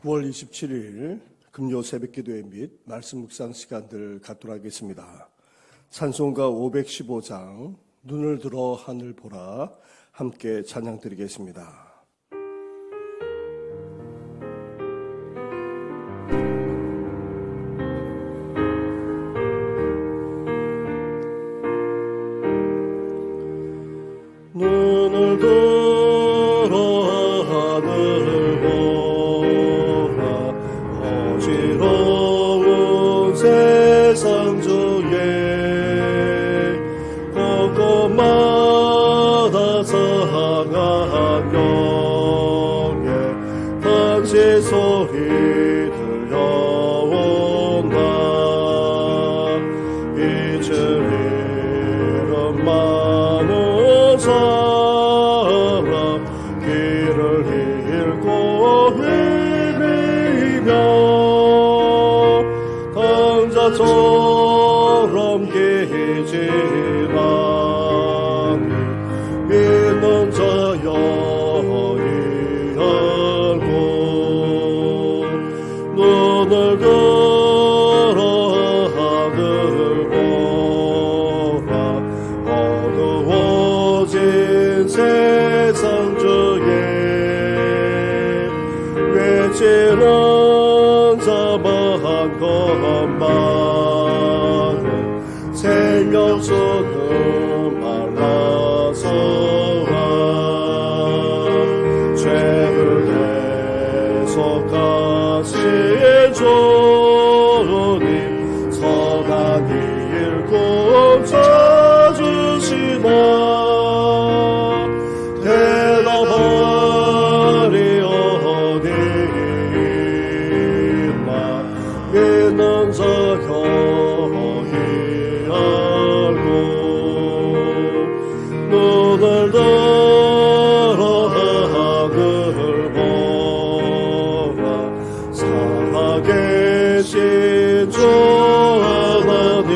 9월 27일 금요 새벽기도회 및 말씀 묵상 시간들 갖도록 하겠습니다. 찬송가 515장 눈을 들어 하늘 보라 함께 찬양 드리겠습니다. 눈을 들어 하늘 보라 어지러운 세상 중에 곳곳마다 상한 경에 탄식 소리 들려온다. 이제 이름 많은 사람 길을 잃고 헤매며 강자처럼 기지나니 믿는 자여이 알고 눈을 들어 하늘 보라 어두워진 세상 중에 외치는 자만 것만은 생명 수는 말라서라. 죄를 계속하신 주님 선한 일 꼭 찾으시나 대답하리 어디 있나 믿는 자여이 알고 눈을 들어 하늘 보라 살아계신 주 하나님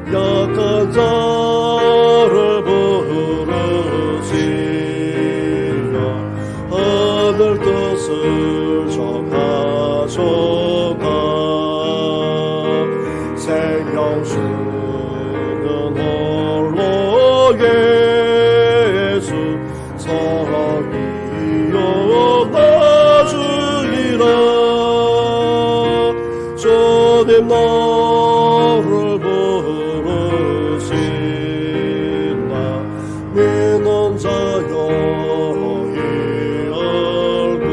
약한 자를 부르시며 하늘 뜻을 정하셨다. 생명 주는 홀로 예수 사랑이여 나주리라. 주님 나를 부르신다 믿는 자여이 알고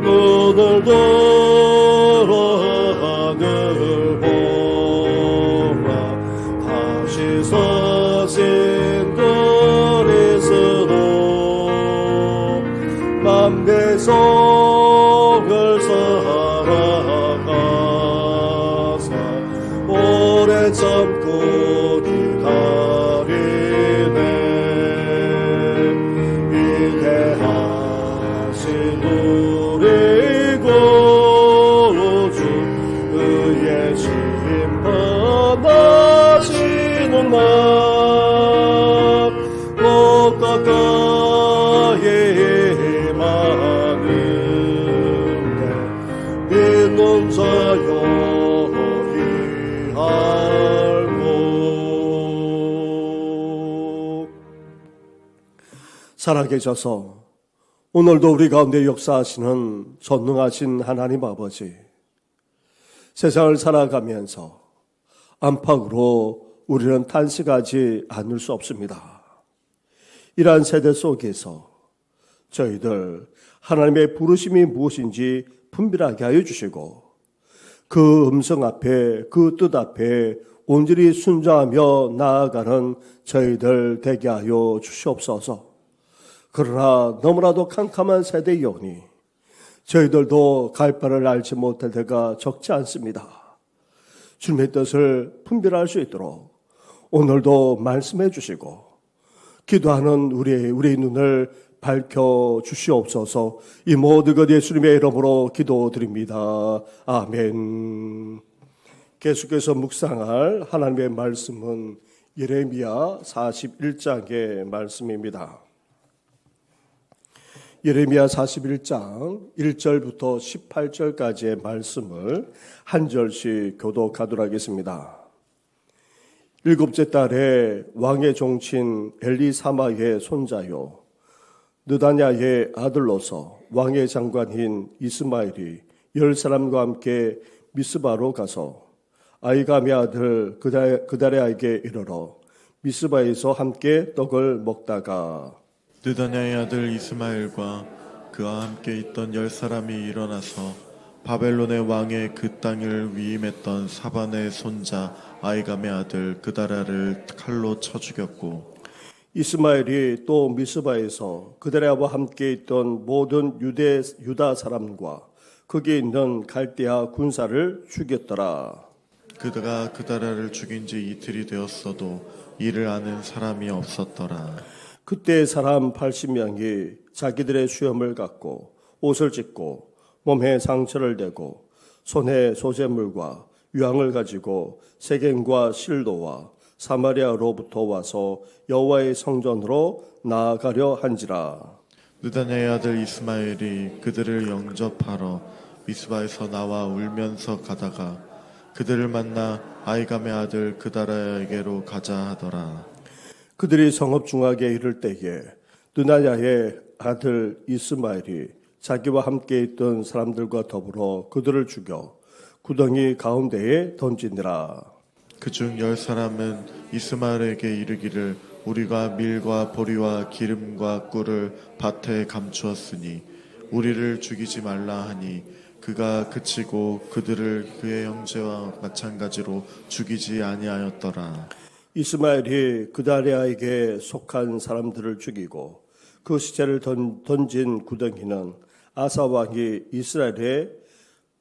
눈을 들어 하늘 보라 다시 서신 그리스도 만배성을 살아가사 오래 참고 기다리네. 위대하신 우리 구주 의의 심판하시는 날 꼭 가까이 임하는데 믿는 자여이 알고. 살아계셔서 오늘도 우리 가운데 역사하시는 전능하신 하나님 아버지, 세상을 살아가면서 안팎으로 우리는 탄식하지 않을 수 없습니다. 이러한 세대 속에서 저희들 하나님의 부르심이 무엇인지 분별하게 하여 주시고 그 음성 앞에 그 뜻 앞에 온전히 순종하며 나아가는 저희들 되게 하여 주시옵소서. 그러나 너무나도 캄캄한 세대이오니 저희들도 갈 바를 알지 못할 때가 적지 않습니다. 주님의 뜻을 분별할 수 있도록 오늘도 말씀해 주시고 기도하는 우리의 눈을 밝혀 주시옵소서. 이 모든 것 예수님의 이름으로 기도드립니다. 아멘. 계속해서 묵상할 하나님의 말씀은 예레미야 41장의 말씀입니다. 예레미야 41장 1절부터 18절까지의 말씀을 한 절씩 교독하도록 하겠습니다. 일곱째 달에 왕의 종친 엘리사마의 손자요 느다냐의 아들로서 왕의 장관인 이스마엘이 10사람과 함께 미스바로 가서 아이감의 아들 그다레아에게 이르러 미스바에서 함께 떡을 먹다가 느다냐의 아들 이스마엘과 그와 함께 있던 10사람이 일어나서 바벨론의 왕의 그 땅을 위임했던 사반의 손자 아이감의 아들 그다랴를 칼로 쳐 죽였고, 이스마엘이 또 미스바에서 그다레아와 함께 있던 모든 유다 사람과 거기에 있는 갈대아 군사를 죽였더라. 그가 그다랴를 죽인 지 이틀이 되었어도 이를 아는 사람이 없었더라. 그때 사람 80명이 자기들의 수염을 갖고 옷을 찢고 몸에 상처를 대고 손에 소재물과 유황을 가지고 세겜과 실로와 사마리아로부터 와서 여호와의 성전으로 나아가려 한지라. 느다냐의 아들 이스마엘이 그들을 영접하러 미스바에서 나와 울면서 가다가 그들을 만나 아이감의 아들 그다랴에게로 가자 하더라. 그들이 성읍 중앙에 이를 때에 느다냐의 아들 이스마엘이 자기와 함께 있던 사람들과 더불어 그들을 죽여 구덩이 가운데에 던지니라. 그중 10사람은 이스마엘에게 이르기를 우리가 밀과 보리와 기름과 꿀을 밭에 감추었으니 우리를 죽이지 말라 하니 그가 그치고 그들을 그의 형제와 마찬가지로 죽이지 아니하였더라. 이스마엘이 그다레아에게 속한 사람들을 죽이고 그 시체를 던진 구덩이는 아사 왕이 이스라엘의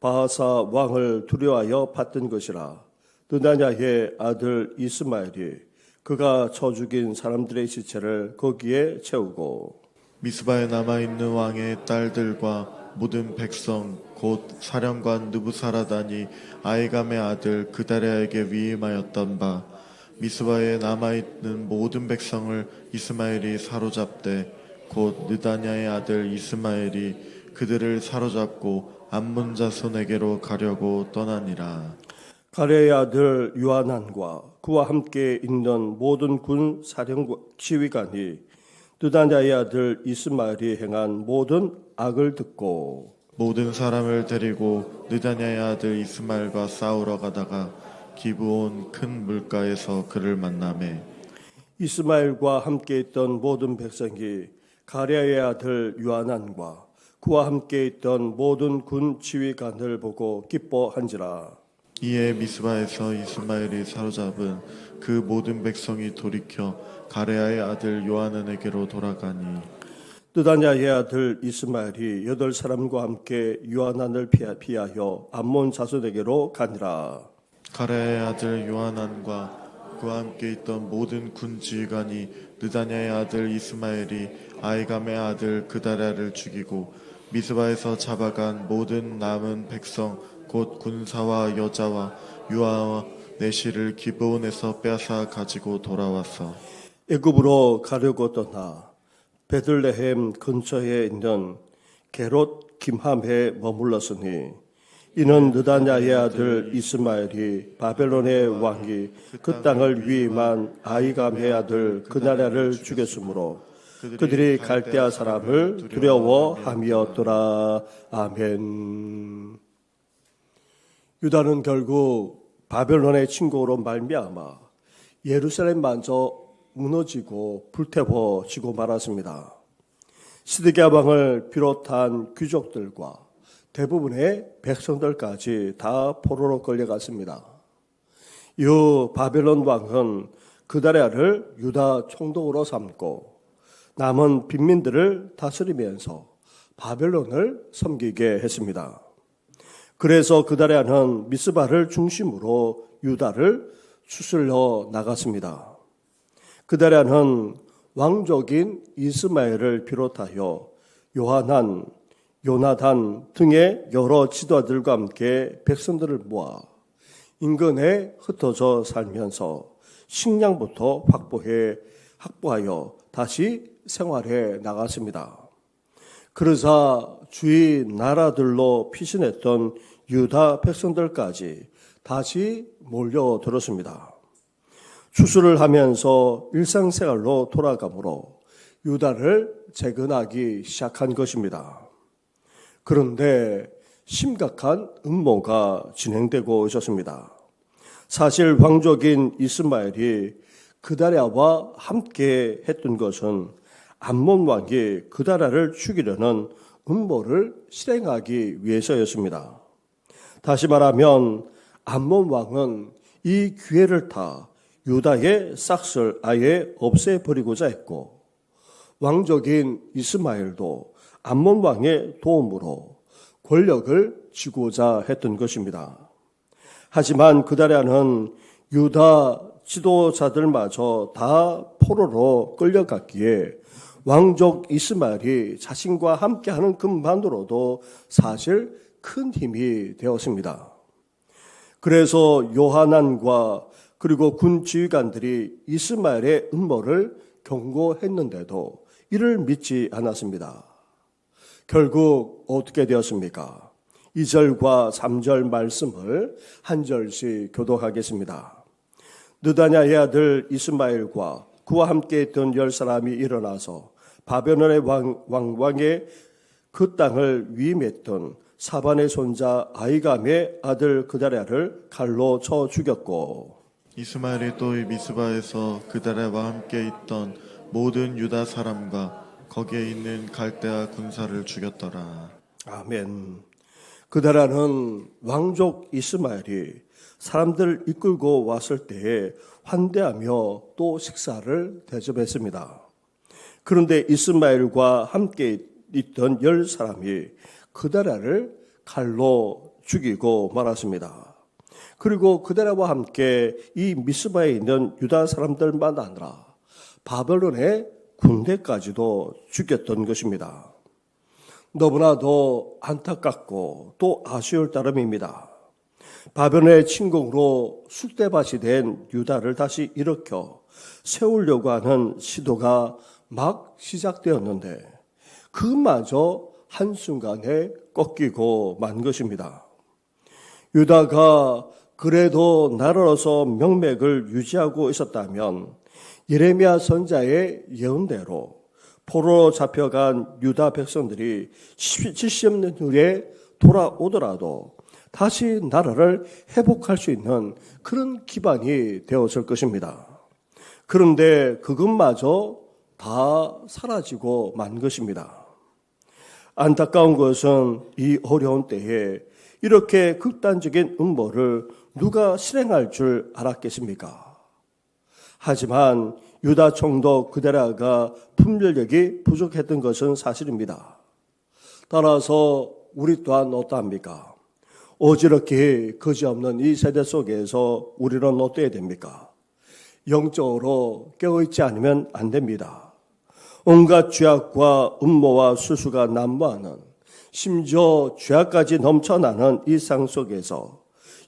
바하사 왕을 두려워하여 받던 것이라. 느다냐의 아들 이스마엘이 그가 쳐 죽인 사람들의 시체를 거기에 채우고 미스바에 남아있는 왕의 딸들과 모든 백성 곧 사령관 느부사라단이 아이감의 아들 그다랴에게 위임하였던 바 미스바에 남아있는 모든 백성을 이스마엘이 사로잡되 곧 느다냐의 아들 이스마엘이 그들을 사로잡고 암몬 자손에게로 가려고 떠나니라. 가레의 아들 요하난과 그와 함께 있는 모든 군 사령 지휘관이 느다냐의 아들 이스마엘이 행한 모든 악을 듣고 모든 사람을 데리고 느다냐의 아들 이스마엘과 싸우러 가다가 기브온 큰 물가에서 그를 만나매 이스마엘과 함께 있던 모든 백성이 가레의 아들 요하난과 그와 함께 있던 모든 군 지휘관을 보고 기뻐한지라. 이에 미스바에서 이스마엘이 사로잡은 그 모든 백성이 돌이켜 가레아의 아들 요하난에게로 돌아가니 느다냐의 아들 이스마엘이 8사람과 함께 요하난을 피하여 암몬 자손에게로 가니라. 가레아의 아들 요하난과 그와 함께 있던 모든 군 지휘관이 느다냐의 아들 이스마엘이 아이감의 아들 그다랴를 죽이고 미스바에서 잡아간 모든 남은 백성 곧 군사와 여자와 유아와 내시를 기브온에서 빼앗아 가지고 돌아왔어. 애굽으로 가려고 떠나 베들레헴 근처에 있는 게롯 김함에 머물렀으니 이는 느다냐의 아들 이스마엘이 바벨론의 왕이 그 땅을 위임한 아이감의 아들 그나랴를 죽였으므로 그들이 갈대아 사람을 두려워함이었더라. 아멘. 유다는 결국 바벨론의 침공으로 말미암아 예루살렘마저 무너지고 불태워지고 말았습니다. 시드기야 왕을 비롯한 귀족들과 대부분의 백성들까지 다 포로로 끌려갔습니다. 이후 바벨론 왕은 그다랴를 유다 총독으로 삼고 남은 빈민들을 다스리면서 바벨론을 섬기게 했습니다. 그래서 그다랴는 미스바를 중심으로 유다를 추슬러 나갔습니다. 그다랴는 왕족인 이스마엘을 비롯하여 요하난, 요나단 등의 여러 지도자들과 함께 백성들을 모아 인근에 흩어져 살면서 식량부터 확보하여 다시 생활해 나갔습니다. 그러자 주위 나라들로 피신했던 유다 백성들까지 다시 몰려들었습니다. 추수를 하면서 일상생활로 돌아가므로 유다를 재건하기 시작한 것입니다. 그런데 심각한 음모가 진행되고 있었습니다. 사실 왕족인 이스마엘이 그다랴와 함께 했던 것은 암몬 왕이 그다랴를 죽이려는 음모를 실행하기 위해서였습니다. 다시 말하면 암몬 왕은 이 기회를 타 유다의 싹을 아예 없애버리고자 했고, 왕족인 이스마엘도 암몬 왕의 도움으로 권력을 쥐고자 했던 것입니다. 하지만 그다랴는 유다 지도자들마저 다 포로로 끌려갔기에 왕족 이스마엘이 자신과 함께하는 것만으로도 사실 큰 힘이 되었습니다. 그래서 요하난과 그리고 군 지휘관들이 이스마엘의 음모를 경고했는데도 이를 믿지 않았습니다. 결국 어떻게 되었습니까? 2절과 3절 말씀을 한 절씩 교독하겠습니다. 느다냐의 아들 이스마엘과 그와 함께 있던 10사람이 일어나서 바벨론의 왕의 그 땅을 위임했던 사반의 손자 아이감의 아들 그다랴를 칼로 쳐 죽였고, 이스마엘이 또 미스바에서 그다랴와 함께 있던 모든 유다 사람과 거기에 있는 갈대아 군사를 죽였더라. 아멘. 그다랴는 왕족 이스마엘이 사람들을 이끌고 왔을 때에 환대하며 또 식사를 대접했습니다. 그런데 이스마엘과 함께 있던 10사람이 그다랴를 칼로 죽이고 말았습니다. 그리고 그다랴와 함께 이 미스바에 있는 유다 사람들만 아니라 바벨론의 군대까지도 죽였던 것입니다. 너무나도 안타깝고 또 아쉬울 따름입니다. 바벨론의 침공으로 쑥대밭이 된 유다를 다시 일으켜 세우려고 하는 시도가 막 시작되었는데 그마저 한순간에 꺾이고 만 것입니다. 유다가 그래도 나라로서 명맥을 유지하고 있었다면 예레미야 선자의 예언대로 포로로 잡혀간 유다 백성들이 70년 후에 돌아오더라도 다시 나라를 회복할 수 있는 그런 기반이 되었을 것입니다. 그런데 그것마저 다 사라지고 만 것입니다. 안타까운 것은 이 어려운 때에 이렇게 극단적인 음모를 누가 실행할 줄 알았겠습니까? 하지만 유다 총독 그다랴가 분별력이 부족했던 것은 사실입니다. 따라서 우리 또한 어떠합니까? 어지럽게 거지없는 이 세대 속에서 우리는 어때야 됩니까? 영적으로 깨어있지 않으면 안 됩니다. 온갖 죄악과 음모와 수수가 난무하는, 심지어 죄악까지 넘쳐나는 이 세상 속에서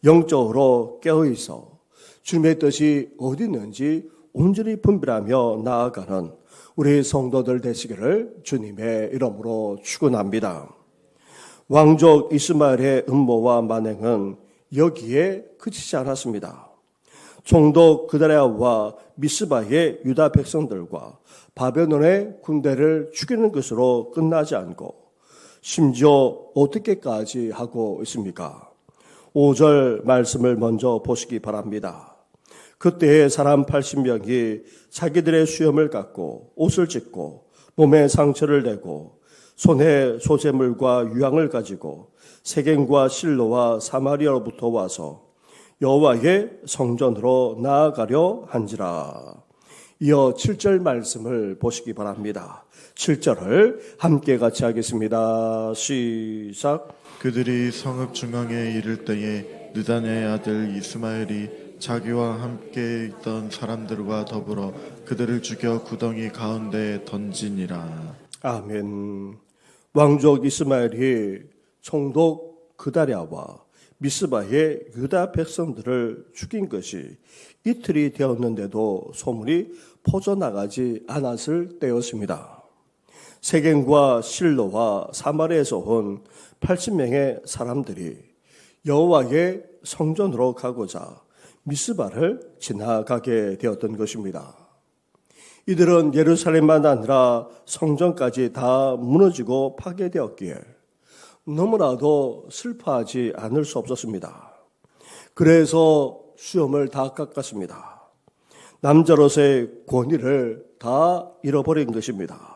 영적으로 깨어있어 주님의 뜻이 어디 있는지 온전히 분별하며 나아가는 우리 성도들 되시기를 주님의 이름으로 축원합니다. 왕족 이스마엘의 음모와 만행은 여기에 그치지 않았습니다. 총독 그다랴와 미스바의 유다 백성들과 바벨론의 군대를 죽이는 것으로 끝나지 않고 심지어 어떻게까지 하고 있습니까? 5절 말씀을 먼저 보시기 바랍니다. 그때에 사람 80명이 자기들의 수염을 깎고 옷을 찢고 몸에 상처를 내고 손에 소재물과 유향을 가지고 세겜과 실로와 사마리아로부터 와서 여호와의 성전으로 나아가려 한지라. 이어 7절 말씀을 보시기 바랍니다. 7절을 함께 같이 하겠습니다. 시작. 그들이 성읍 중앙에 이를 때에 느다냐의 아들 이스마엘이 자기와 함께 있던 사람들과 더불어 그들을 죽여 구덩이 가운데에 던지니라. 아멘. 왕족 이스마엘이 총독 그다랴와 미스바의 유다 백성들을 죽인 것이 이틀이 되었는데도 소문이 퍼져나가지 않았을 때였습니다. 세겜과 실로와 사마리아에서 온 80명의 사람들이 여호와의 성전으로 가고자 미스바를 지나가게 되었던 것입니다. 이들은 예루살렘만 아니라 성전까지 다 무너지고 파괴되었기에 너무나도 슬퍼하지 않을 수 없었습니다. 그래서 수염을 다 깎았습니다. 남자로서의 권위를 다 잃어버린 것입니다.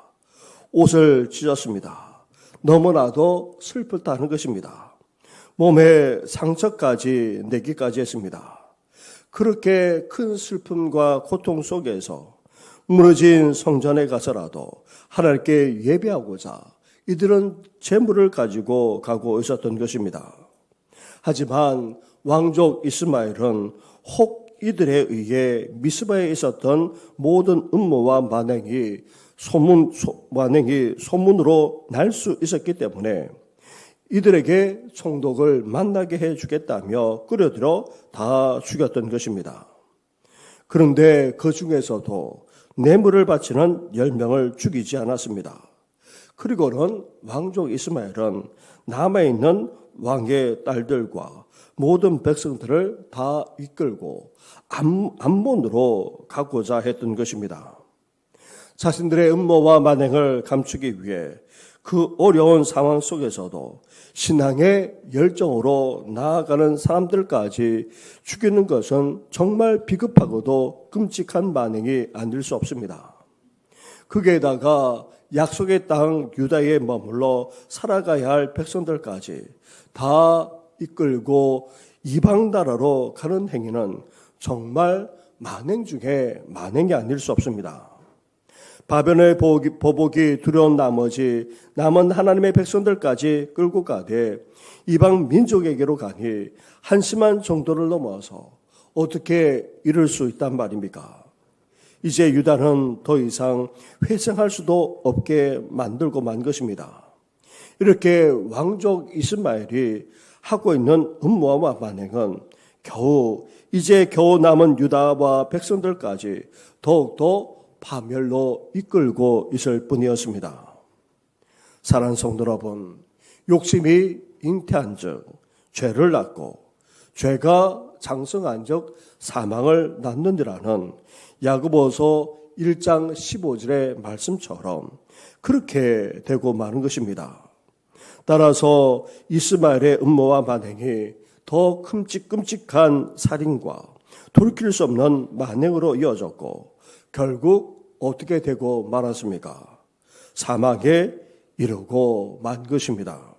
옷을 찢었습니다. 너무나도 슬프다는 것입니다. 몸에 상처까지 내기까지 했습니다. 그렇게 큰 슬픔과 고통 속에서 무너진 성전에 가서라도 하나님께 예배하고자 이들은 재물을 가지고 가고 있었던 것입니다. 하지만 왕족 이스마엘은 혹 이들에 의해 미스바에 있었던 모든 음모와 만행이 소문으로 날 수 있었기 때문에 이들에게 총독을 만나게 해주겠다며 끌어들여 다 죽였던 것입니다. 그런데 그 중에서도 뇌물을 바치는 10명을 죽이지 않았습니다. 그리고는 왕족 이스마엘은 남아있는 왕의 딸들과 모든 백성들을 다 이끌고 암몬으로 가고자 했던 것입니다. 자신들의 음모와 만행을 감추기 위해 그 어려운 상황 속에서도 신앙의 열정으로 나아가는 사람들까지 죽이는 것은 정말 비겁하고도 끔찍한 만행이 아닐 수 없습니다. 거기에다가 약속의 땅 유다에 머물러 살아가야 할 백성들까지 다 이끌고 이방 나라로 가는 행위는 정말 만행 중에 만행이 아닐 수 없습니다. 바벨론의 보복이 두려운 나머지 남은 하나님의 백성들까지 끌고 가되 이방 민족에게로 가니 한심한 정도를 넘어서 어떻게 이럴 수 있단 말입니까? 이제 유다는 더 이상 회생할 수도 없게 만들고 만 것입니다. 이렇게 왕족 이스마엘이 하고 있는 음모와 만행은 이제 겨우 남은 유다와 백성들까지 더욱더 파멸로 이끌고 있을 뿐이었습니다. 사랑하는 성도 여러분, 욕심이 잉태한 즉 죄를 낳고 죄가 장성한 즉 사망을 낳는다라는 야고보서 1장 15절의 말씀처럼 그렇게 되고 마는 것입니다. 따라서 이스마엘의 음모와 만행이 더 끔찍한 살인과 돌이킬 수 없는 만행으로 이어졌고 결국 어떻게 되고 말았습니까? 사망에 이르고 만 것입니다.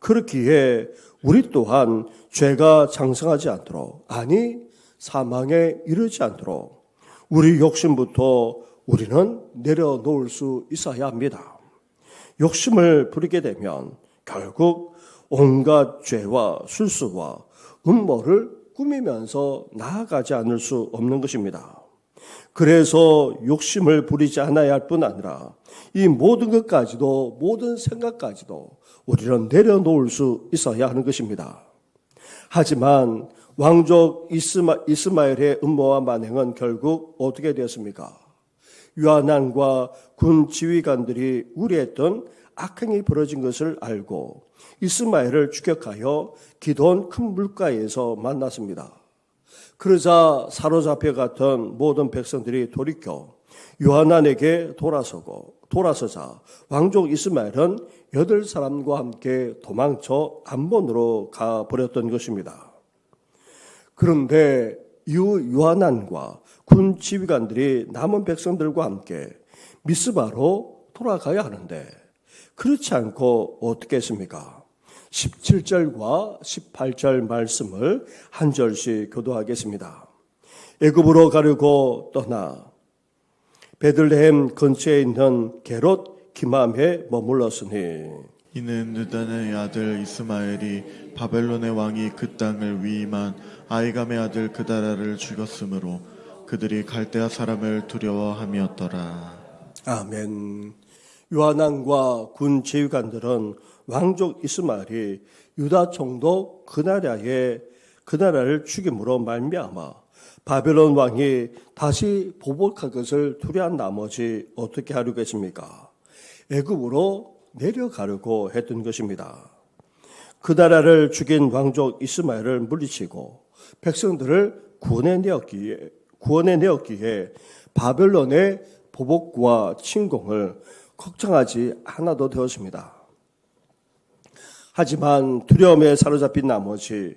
그렇기에 우리 또한 죄가 장성하지 않도록, 아니 사망에 이르지 않도록 우리 욕심부터 우리는 내려놓을 수 있어야 합니다. 욕심을 부리게 되면 결국 온갖 죄와 술수와 음모를 꾸미면서 나아가지 않을 수 없는 것입니다. 그래서 욕심을 부리지 않아야 할 뿐 아니라 이 모든 것까지도, 모든 생각까지도 우리는 내려놓을 수 있어야 하는 것입니다. 하지만 왕족 이스마엘의 음모와 만행은 결국 어떻게 되었습니까? 요한안과 군 지휘관들이 우려했던 악행이 벌어진 것을 알고 이스마엘을 추격하여 기드온 큰 물가에서 만났습니다. 그러자 사로잡혀갔던 모든 백성들이 돌이켜 요한안에게 돌아서자 왕족 이스마엘은 8사람과 함께 도망쳐 암몬으로 가버렸던 것입니다. 그런데 요한안과 군 지휘관들이 남은 백성들과 함께 미스바로 돌아가야 하는데 그렇지 않고 어떻게 했습니까? 17절과 18절 말씀을 한 절씩 교도하겠습니다. 애굽으로 가려고 떠나 베들레헴 근처에 있는 게롯 기맘에 머물렀으니 이는 느단의 아들 이스마엘이 바벨론의 왕이 그 땅을 위임한 아이감의 아들 그다라를 죽였으므로 그들이 갈대아 사람을 두려워함이었더라. 아멘. 요한안과 군 지휘관들은 왕족 이스마엘이 유다 총독 그나라를 죽임으로 말미암아 바벨론 왕이 다시 보복할 것을 두려한 나머지 어떻게 하려겠습니까? 애굽으로 내려가려고 했던 것입니다. 그다라를 죽인 왕족 이스마엘을 물리치고 백성들을 구원해내었기에 바벨론의 보복과 침공을 걱정하지 않아도 되었습니다. 하지만 두려움에 사로잡힌 나머지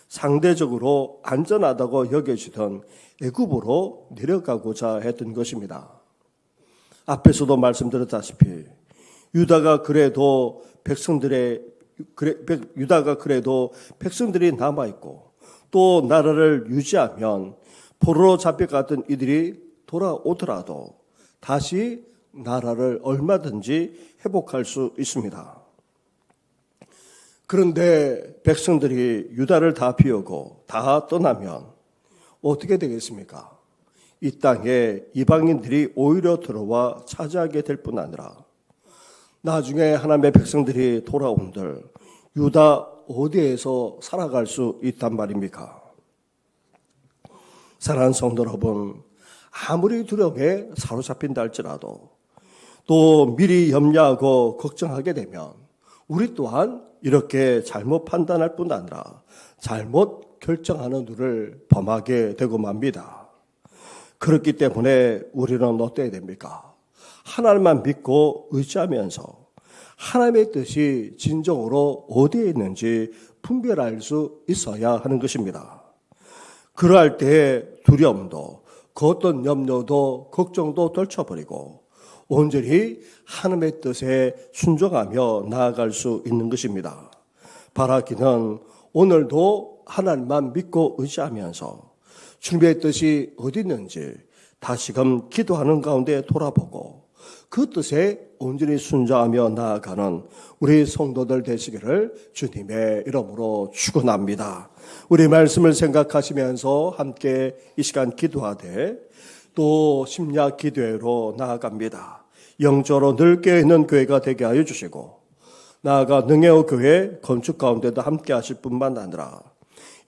상대적으로 안전하다고 여겨지던 애굽으로 내려가고자 했던 것입니다. 앞에서도 말씀드렸다시피 유다가 그래도 백성들이 남아있고 또 나라를 유지하면 포로로 잡혀갔던 이들이 돌아오더라도 다시 나라를 얼마든지 회복할 수 있습니다. 그런데 백성들이 유다를 다 비우고 다 떠나면 어떻게 되겠습니까? 이 땅에 이방인들이 오히려 들어와 차지하게 될 뿐 아니라 나중에 하나님의 백성들이 돌아온들 유다 어디에서 살아갈 수 있단 말입니까? 사랑하는 성도 여러분, 아무리 두려움에 사로잡힌다 할지라도 또 미리 염려하고 걱정하게 되면 우리 또한 이렇게 잘못 판단할 뿐 아니라 잘못 결정하는 일을 범하게 되고 맙니다. 그렇기 때문에 우리는 어때야 됩니까? 하나님만 믿고 의지하면서 하나님의 뜻이 진정으로 어디에 있는지 분별할 수 있어야 하는 것입니다. 그러할 때 두려움도 그 어떤 염려도 걱정도 떨쳐버리고 온전히 하나님의 뜻에 순종하며 나아갈 수 있는 것입니다. 바라기는 오늘도 하나님만 믿고 의지하면서 주님의 뜻이 어디 있는지 다시금 기도하는 가운데 돌아보고 그 뜻에 온전히 순종하며 나아가는 우리 성도들 되시기를 주님의 이름으로 축원합니다. 우리 말씀을 생각하시면서 함께 이 시간 기도하되 또 심야 기도회로 나아갑니다. 영적으로 늘 깨어있는 교회가 되게 하여 주시고 나아가 능혜호 교회 건축 가운데도 함께 하실 뿐만 아니라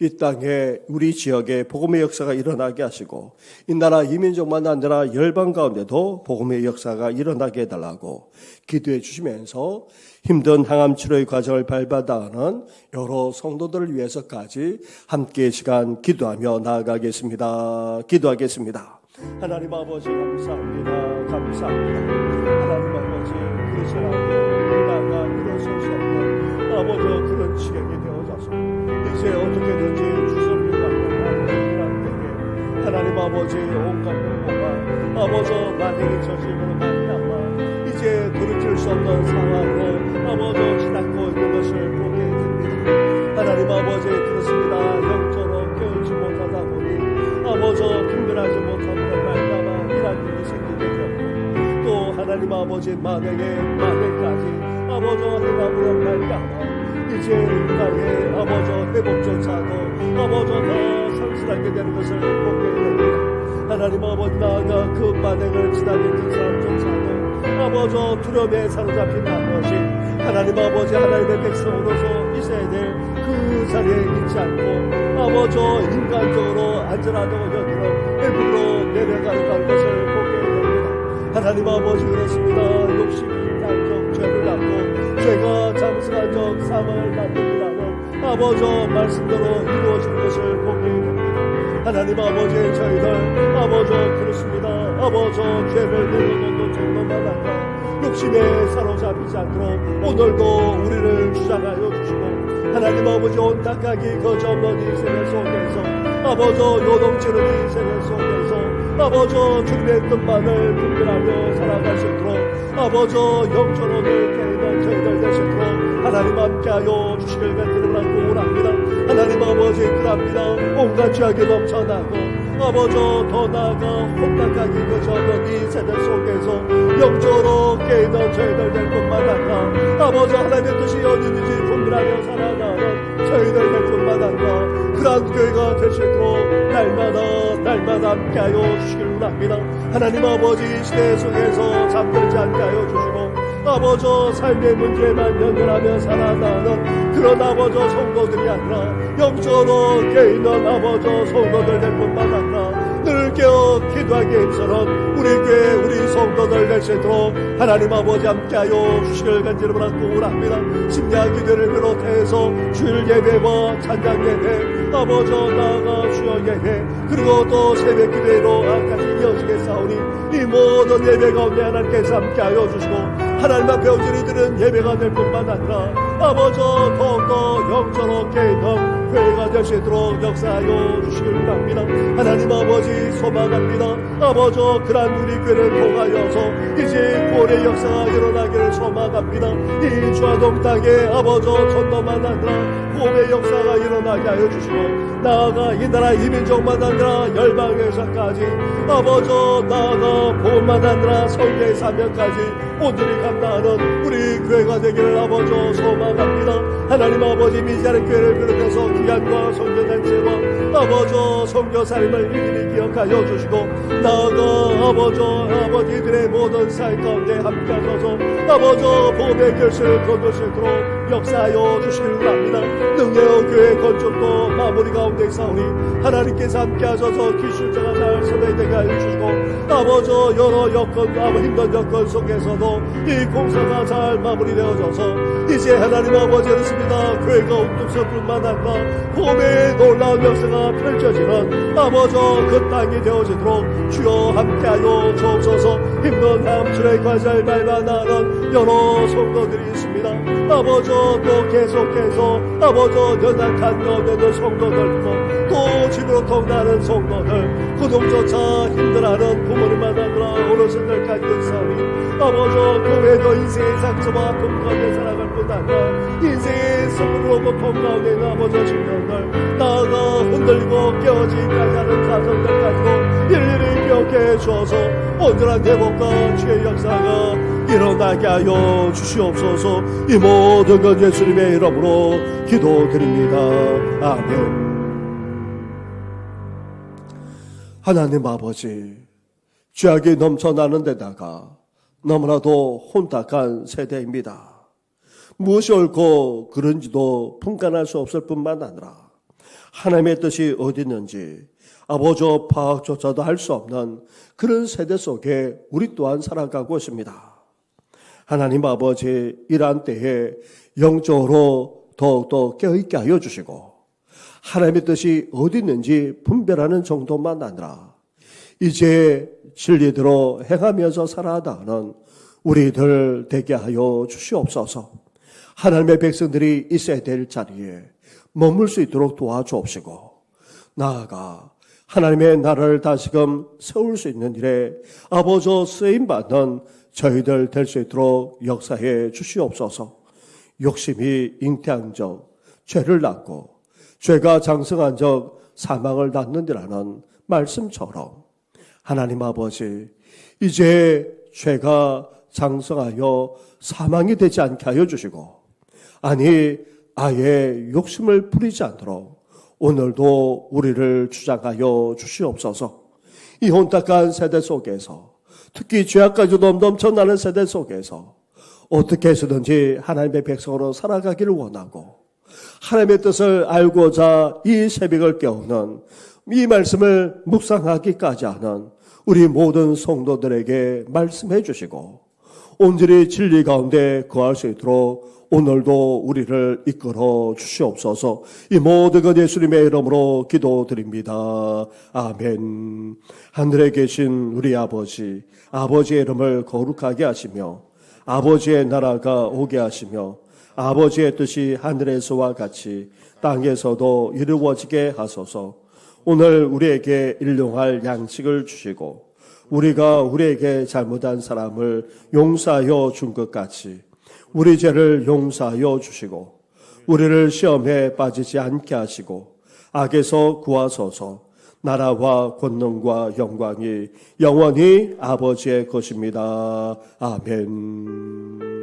이 땅에 우리 지역에 복음의 역사가 일어나게 하시고 이 나라 이민족만 아니라 열방 가운데도 복음의 역사가 일어나게 해달라고 기도해 주시면서 힘든 항암 치료의 과정을 밟아나가는 여러 성도들을 위해서까지 함께 시간 기도하며 나아가겠습니다. 기도하겠습니다. 하나님 아버지 감사합니다. 하나님 아버지 그리스도라도 우리나라가 일어설 수 없는 아버지 그런 지경이 되어져서 이제 어떻게든지 주선을 받고 하나님 하나님 아버지 온갖 공고가 아버지 만행이 저짐으로 말미암아 이제 돌이킬 수 없는 상황으로 아버지 지나고 있는 것을 보게 됩니다. 하나님 아버지 그렇습니다. 영적으로 깨우지 못하다 보니 아버지 분별하지 못함으로 말미암아 이런 일이 생기게 되었고 또 하나님 아버지 만행까지 아버지 행함으로 말미암아 이제 이 땅에 아버지 회복조차도 아버지 더 상실하게 되는 것을 보게 됩니다. 하나님 아버지 나아가 그 만행을 지나친 사람조차도 아버지 두려움에 사로잡힌 나머지 하나님 아버지 하나님의 백성으로서 있어야 될 그 자리에 있지 않고 아버지 인간적으로 안전하다고 여기는 외국으로 내려가는 것을 보게 됩니다. 하나님 아버지 그렇습니다. 욕심이 단적 죄를 낳고 죄가 장수간적 삶을 낳는다는 아버지 말씀대로 이루어진 것을 보게 됩니다. 하나님 아버지 저희들 아버지 그렇습니다. 아버지 죄를 내려놓는 정도만 아니라 욕심에 사로잡히지 않도록 오늘도 우리를 주장하여 주시고 하나님 아버지 온탁하게 거저없는 인생의 속에서 아버지 요동치는 인생의 속에서 아버지 주님의 뜻만을 분별하며 살아갈 수 있도록 아버지 영적으로 깨어있는 저희들 되시도록 하나님 함께하여 주시길 간절히 원합니다. 하나님 아버지 그럽니다. 온갖 죄악이 넘쳐나고 아버지 더 나아가 혼탁하게 거저없는 이 세대 속에서 영적으로 깨어있는 저희들 될 뿐만 아니라 아버지 하나님의 뜻이 어디든지 분별하며 살아가는 저희들 될 뿐만 아니라 그러한 교회가 될 수 있도록 날마다 함께하여 주시길 원합니다. 하나님 아버지 시대 속에서 잠들지 않게 하여 주시고 아버지 삶의 문제만 연결하며 살아가는 그런 아버지 성도들이 아니라 영적으로 깨어있는 아버지 성도들 될 뿐만 아니라 늘 깨어 기도하게 힘쓰는 우리 교회 우리 성도들 될 수 있도록 하나님 아버지 함께하여 주시길 간절히 바랍니다. 심야 기도를 비롯해서 주일 예배와 찬양 예배 아버지 나아가 주여 예배 그리고 또 새벽 기도로 아까지 이어지겠사오니 이 모든 예배 가운데 하나님께서 함께하여 주시고 하나님 앞에 온전히 드리는 예배가 될 뿐만 아니라 아버지 더욱더 영적으로 있는 교회가 될 수 있도록 역사하여 주시길 바랍니다. 하나님 아버지 소망합니다. 아버지 그런 우리 교회를 통하여서 이제 구원의 역사가 일어나기를 소망합니다. 이 주화동 땅에 아버지 전도만 아니라 구원의 역사가 일어나게 하여 주시고 나아가 이 나라 이민족만 아니라 열방에서까지 아버지 나아가 복음만 아니라 선교의 사명까지 온전히 감당하는 우리 교회가 되기를 아버지 소망합니다. 하나님 아버지 미지않은 교회를 비롯해서 귀한과 선교단체와 아버지 선교사님을 일일이 기억하여 주시고 나아가 아버지들의 모든 사역 가운데 함께하셔서 아버지 복음의 결실을 거둘 수 있도록 역사하여 주시길 바랍니다. 능력 교회 건축도 마무리 가운데 있사오니 하나님께서 함께하셔서 기술자가 잘 선회되게 하여 주시고 아버지 여러 여건 힘든 여건 속에서도 이 공사가 잘 마무리되어져서 이제 하나님 아버지 그렇습니다. 교회가 우뚝 뿐만 아니라 복음의 놀라운 역사가 펼쳐지는 아버지 그 땅이 되어지도록 주여 함께하여 주옵소서. 힘든 함줄의 과자를 밟아나가는 여러 성도들이 있습니다. 아버지 또 계속해서 아버지 연약한 너네들 성도들과 또 집으로 통나는 성도들 구동조차 힘들어하는 부모님만 아니라 어르신들까지 있사오니 아버지 그 외에도 인생의 상처와 공감에 살아갈 뿐 아니라 인생의 승부로 고통 가운데 있는 아버지 청년들 나아가 흔들리고 깨어지기까지 하는 가정들까지도 일일이 기억해 주어서 온전한 회복과 주의 역사가 일어나게 하여 주시옵소서. 이 모든 것 예수님의 이름으로 기도드립니다. 아멘. 하나님 아버지 죄악이 넘쳐나는 데다가 너무나도 혼탁한 세대입니다. 무엇이 옳고 그른지도 분간할 수 없을 뿐만 아니라 하나님의 뜻이 어디 있는지 아버지 파악조차도 할 수 없는 그런 세대 속에 우리 또한 살아가고 있습니다. 하나님 아버지 이러한 때에 영적으로 더욱더 깨어있게 하여 주시고 하나님의 뜻이 어디 있는지 분별하는 정도만 아니라 이제 진리대로 행하면서 살아가다 하는 우리들 되게 하여 주시옵소서. 하나님의 백성들이 있어야 될 자리에 머물 수 있도록 도와주옵시고 나아가 하나님의 나라를 다시금 세울 수 있는 일에 아버지 쓰임받는 저희들 될 수 있도록 역사해 주시옵소서. 욕심이 잉태한 적 죄를 낳고 죄가 장성한 적 사망을 낳는다라는 말씀처럼 하나님 아버지 이제 죄가 장성하여 사망이 되지 않게 하여 주시고 아니 아예 욕심을 부리지 않도록 오늘도 우리를 주장하여 주시옵소서. 이 혼탁한 세대 속에서 특히 죄악까지도 넘쳐나는 세대 속에서 어떻게 해서든지 하나님의 백성으로 살아가기를 원하고 하나님의 뜻을 알고자 이 새벽을 깨우는 이 말씀을 묵상하기까지 하는 우리 모든 성도들에게 말씀해 주시고 온전히 진리 가운데 거할 수 있도록 오늘도 우리를 이끌어 주시옵소서. 이 모든 것 예수님의 이름으로 기도드립니다. 아멘. 하늘에 계신 우리 아버지, 아버지의 이름을 거룩하게 하시며 아버지의 나라가 오게 하시며 아버지의 뜻이 하늘에서와 같이 땅에서도 이루어지게 하소서. 오늘 우리에게 일용할 양식을 주시고 우리가 우리에게 잘못한 사람을 용서하여 준 것 같이 우리 죄를 용서하여 주시고 우리를 시험에 빠지지 않게 하시고 악에서 구하소서. 나라와 권능과 영광이 영원히 아버지의 것입니다. 아멘.